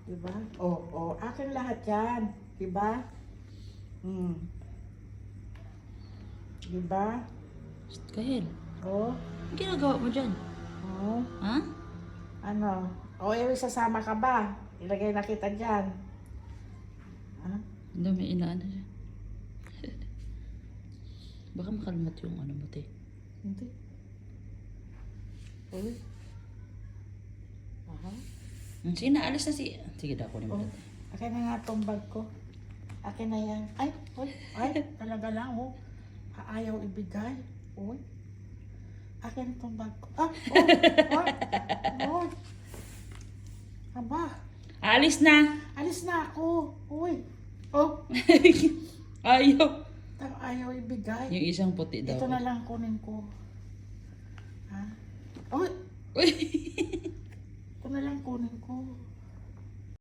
Diba? Akin lahat yan. Diba? Diba? Kahil, Oh, ang ginagawa mo dyan? oh, Ha? ano? Sasama ka ba? Ilagay na kita dyan. Ha? Hindi, may inaano siya. Baka makalimot yung ano mo, te. Hindi. Uy. Aha. Sige na, alis na si... Sige, dako ni mo. Oh, akin na nga tong bag ko. Akin na yan. Ay, talaga lang, oh. Ayaw ibigay. Uy. Akin tong bag ko. Aba, Alis na! alis na ako. Uy. Oh, Ayaw! ayaw ibigay. Yung isang puti daw. Ito na lang kunin ko. Ha? Uy, Uy! ito na lang kunin ko.